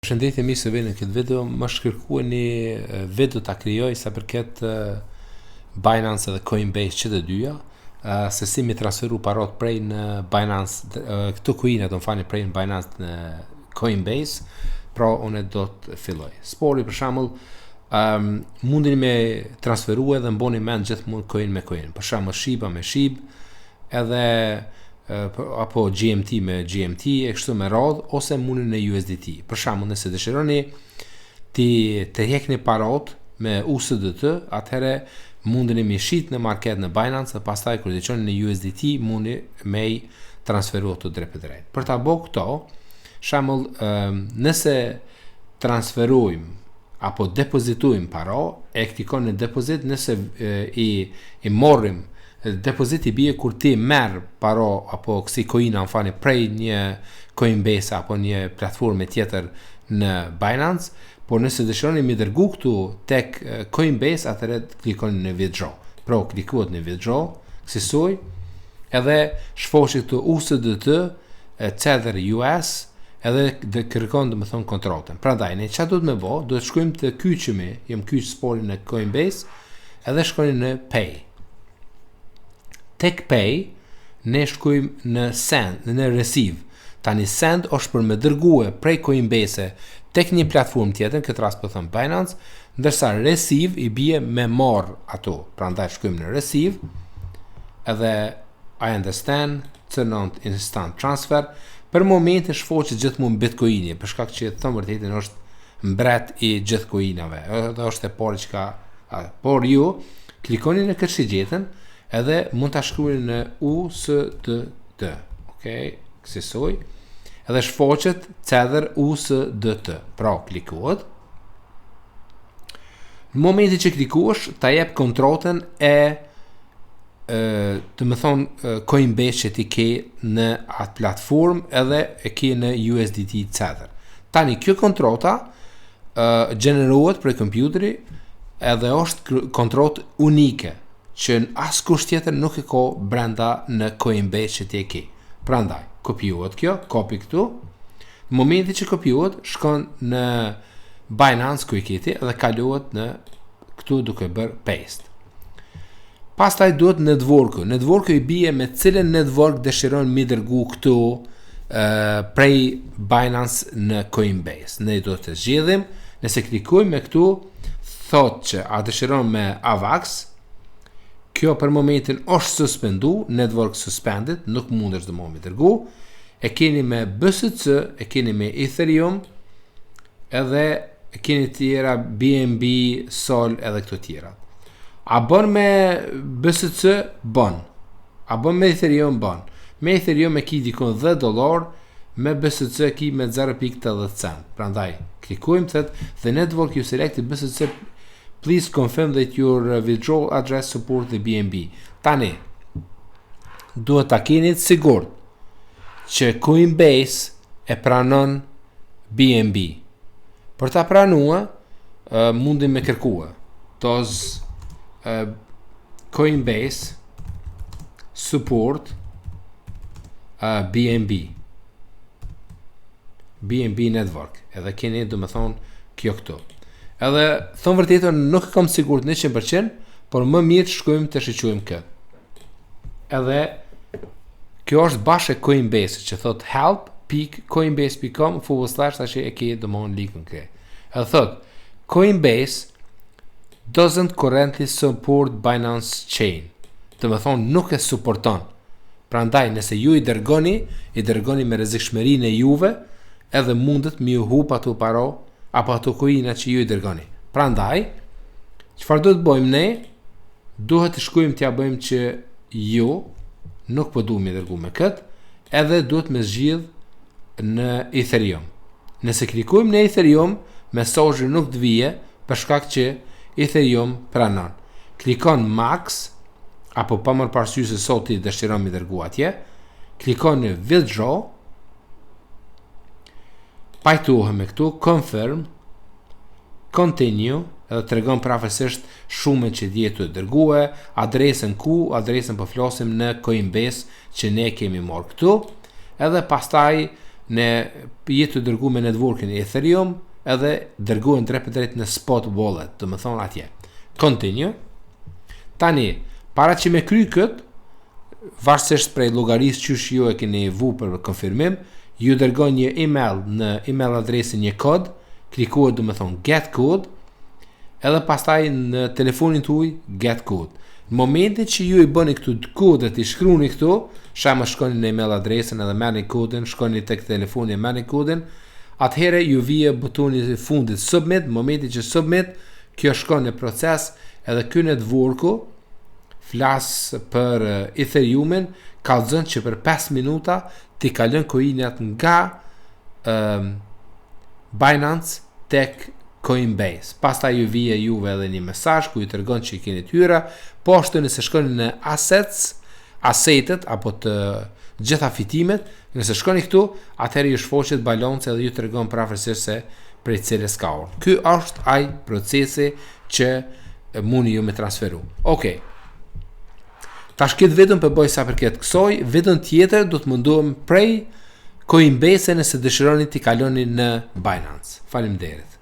Përshëndetje mi se vini në këtë video, më shkërkuar një video ta krijoj sa përket Binance dhe Coinbase që të dyja, se si mi transferu parot prej në Binance, këto KOINAT prej në Binance në Coinbase, pra unë do të filloj. Spori për shembull, mundin me transferu edhe mboni mend gjithmonë coin me coin. Për shembull Shqipa me Shqip, edhe apo GMT me GMT e kështu me radh, ose mundin në USDT. Për shembull, nëse dëshironi të heqni parot me USDT, atëherë mundeni me shit në market në Binance dhe pastaj kur dëgjoni në USDT mundi me transferu ato drejt për drejt. Për ta bërë këto, shembull, nëse transferojmë apo depozitojmë para, e klikon në depozit, nëse i morrim depoziti bie kur ti merr paro apo kësi coina prej një Coinbase apo një platforme tjetër në Binance, por nëse dëshironi mi dërgu këtu tek Coinbase, atëherë klikoni në withdraw. Pra klikohet në withdraw, kësaj, edhe shfoqet këtu USDT, Tether US, edhe dhe kërkon dhe më thonë kontratën. Prandaj, ne çfarë duhet me bë? Duhet shkojmë të kyçemi, jem kyç sporin në Coinbase, edhe shkojmë në Pay. Tek Pay, ne shkojmë në Send, në Receive. Tani Send është për me dërgue prej Coinbase tek një platformë tjetër, këtë rast po them Binance, ndërsa Receive i bie me marr ato. Prandaj shkojmë në Receive, edhe I understand, turn on instant transfer. Për momentin shfoqet gjithmonë Bitcoini, për shkak që thënë vërtetën është mbret i gjithë coinave. Edhe është e parë që ka, por ju klikoni në këtë shigjetën, edhe mund ta shkruani në USDT. Okej, kësaj. Edhe shfoqet Tether USDT. Pra klikohet. Në momentin që klikohesh, ta jep kontratën të më thonë Coinbase që ti ke në atë platform, edhe e ke në USDT Tether. Tani kjo kontrata gjenerohet prej kompjuteri, edhe është kontratë unike që askush tjetër nuk e ka brenda në Coinbase që ti e ke. Prandaj, kopiohet kjo, kopi këtu. Në momentin që kopiohet, shkon në Binance ku i keti edhe kalohet në këtu duke bërë paste. Pastaj duhet networku. Networku i bie me cilën network dëshiron mi dërgu këtu prej Binance në Coinbase. Ne do të zgjedhim, nëse klikojmë me këtu, thot që a dëshiron me AVAX. Kjo për momentin është suspendu, network suspended, nuk mundesh dhe mi dërgu. E keni me BSC, e keni me Ethereum, edhe e keni tjera BNB, Sol edhe këto tjera. A bën me BSC? Bën. A bën me Ethereum? Bën. Me Ethereum e ki dikon $10, me BSC ki me 0.80 cent. Prandaj, klikujmë thëtë, the network you selected BSC, please confirm that your withdrawal address support the BNB. Tani, duhet ta keni të sigurt që Coinbase e pranon BNB. Për ta pranuar, mundi me kërkua. Does Coinbase support BNB network, edhe keni do me thonë kjo këto. Edhe thonë vërtetën nuk kam sigurt 100%, por më mirë shkojmë të shiqojmë këtë. Edhe kjo është bashkë Coinbase që thot help.coinbase.com/ tash e ke domon linkun këtu. Edhe thot Coinbase doesn't currently support Binance chain. Të më thonë nuk e supporton. Prandaj nëse ju i dërgoni me rrezikshmërinë e juve, edhe mundet mi u hup ato paro apo ato coina që ju i dërgoni. Prandaj, çfarë do të bëjmë ne? Duhet të shkojmë t'ja bëjmë që ju nuk po duhet mi dërgu me kët, edhe duhet me zgjidh në Ethereum. Nëse klikojmë në Ethereum, mesazhi nuk të vije për shkak që Ethereum pranon. Klikon max, apo pa më parasysh se sot i dëshiron mi dërgu atje, klikon në withdraw, pajtohem me këtu, confirm, continue, edhe të regon prafësisht shumën që djetu të dërgue, adresën po flasim në Coinbase që ne kemi marrë këtu, edhe pastaj ne jetë të dërguar me networkin e Ethereum edhe dërgohen drejt në spot wallet, do të thonë atje. Continue. Tani, para që me kry kët, varësisht prej llogarisë që ju e keni vu për konfirmim, ju dërgon një email në email adresin një kod, klikohet do të thonë get code, edhe pastaj në telefonin tuaj get code. Në momentin që ju i bëni këtu kodet, i shkruani këtu, shajmë shkoni në email adresën edhe merrni kodin, shkoni tek telefoni e merrni kodin, atëherë ju vije butoni i fundit submit, në momentin që submit, kjo shkon në proces edhe ky networku flas për Ethereumin, kallzon që për 5 minuta ti kalon KOINAT nga Binance tek Coinbase. Pastaj ju vije juve edhe një mesazh ku ju tregon që i keni hyra, poshtë nëse shkoni në assetet apo të gjitha fitimet, nëse shkoni këtu, atëherë ju shfaqet balanci edhe ju tregon prapërsisht se prej cilës ka orë. Ky është ai procesi që mundi ju me transferu. Okej. Tash këtë vetëm për bëj sa përket kësaj, vetëm tjetër do të mundohem prej Coinbase nëse dëshironi t'i kaloni në Binance. Faleminderit.